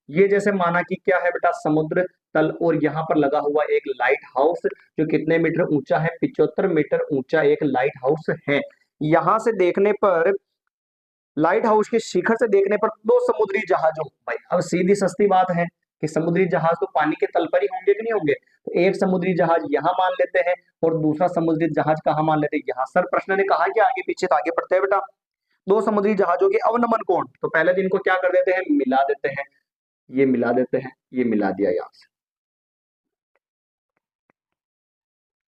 ये जैसे माना कि क्या है बेटा, समुद्र तल, और यहाँ पर लगा हुआ एक लाइट हाउस जो कितने मीटर ऊंचा है, 75 मीटर ऊंचा एक लाइट हाउस है। यहां से देखने पर, लाइट हाउस के शिखर से देखने पर दो समुद्री जहाजों, भाई अब सीधी सस्ती बात है कि समुद्री जहाज तो पानी के तल पर ही होंगे कि नहीं होंगे, तो एक समुद्री जहाज यहाँ मान लेते हैं और दूसरा समुद्री जहाज कहाँ मान लेते हैं, यहाँ। सर प्रश्न ने कहा कि आगे पीछे, तो आगे पढ़ते हैं बेटा। दो समुद्री जहाजों के अवनमन कोण, तो पहले दिन को क्या कर देते हैं, मिला देते हैं, ये मिला देते हैं, ये मिला दिया यहां से,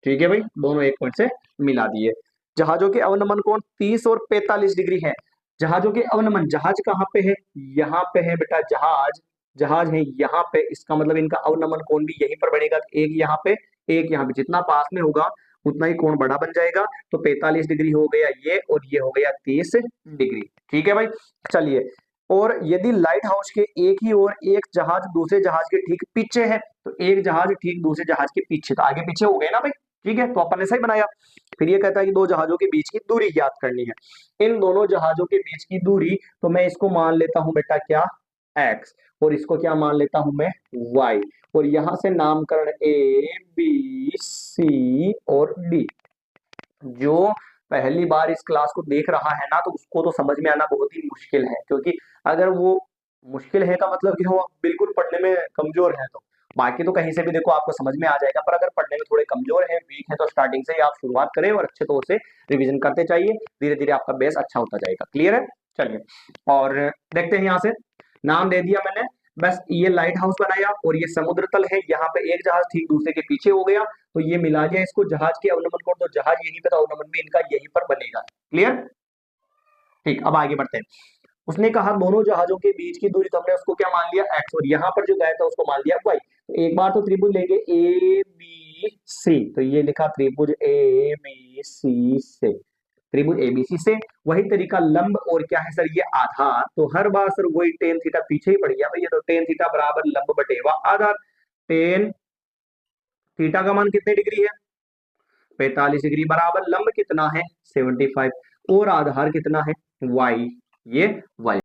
ठीक है भाई, दोनों एक पॉइंट से मिला दिए। जहाजों के अवनमन कोण 30 और 45 डिग्री है। जहाजों के अवनमन, जहाज कहाँ पे है, यहाँ पे है बेटा, जहाज, जहाज है यहाँ पे, इसका मतलब इनका अवनमन कोण भी यहीं पर बनेगा, एक यहाँ पे, एक यहाँ पे, जितना पास में होगा उतना ही कोण बड़ा बन जाएगा। तो 45 डिग्री हो गया ये, और ये हो गया 30 डिग्री, ठीक है भाई। चलिए, और यदि लाइट हाउस के एक ही ओर एक जहाज दूसरे जहाज के ठीक पीछे है, तो एक जहाज ठीक दूसरे जहाज के पीछे, तो आगे पीछे हो गए ना भाई, ठीक है, तो अपन ने सही बनाया। फिर ये कहता है कि दो जहाजों के बीच की दूरी ज्ञात करनी है। इन दोनों जहाजों के बीच की दूरी, तो मैं इसको मान लेता हूं बेटा क्या, x, और इसको क्या मान लेता हूं मैं, y, और यहां से नामकरण a b c और d। जो पहली बार इस क्लास को देख रहा है ना, तो उसको तो समझ में आना बहुत ही मुश्किल है, क्योंकि अगर वो मुश्किल है का मतलब कि वो बिल्कुल पढ़ने में कमजोर है, तो बाकी तो कहीं से भी देखो आपको समझ में आ जाएगा, पर अगर पढ़ने में थोड़े कमजोर है, वीक है, तो स्टार्टिंग से ही आप शुरुआत करें और अच्छे तौर से रिवीजन करते चाहिए, धीरे धीरे आपका बेस अच्छा होता जाएगा। क्लियर है? चलिए, और देखते हैं, यहाँ से नाम दे दिया मैंने, बस ये लाइट हाउस बनाया, और ये समुद्र तल है, यहाँ पे एक जहाज ठीक दूसरे के पीछे हो गया, तो ये मिला दिया इसको जहाज के अवनमन कोण, तो जहाज यहीं पे, तो अवनमन भी इनका यहीं पर बनेगा। क्लियर? ठीक, अब आगे बढ़ते हैं। उसने कहा दोनों जहाजों के बीच की दूरी, तो हमने उसको क्या मान लिया, x, और यहाँ पर जो गया था उसको मान लिया y। तो एक बार तो त्रिभुज लेंगे ए बी सी, तो ये लिखा त्रिभुज ए बी सी से, त्रिभुज एबीसी से। वही तरीका लंब, और क्या है सर, ये आधार, तो हर बार सर वही टेन थीटा पीछे ही पड़ गया भैया, तो टेन थीटा बराबर लंब बटेवा आधार। टेन थीटा का मान कितने डिग्री है, 45 डिग्री, बराबर लंब कितना है 75, और आधार कितना है y, ये y।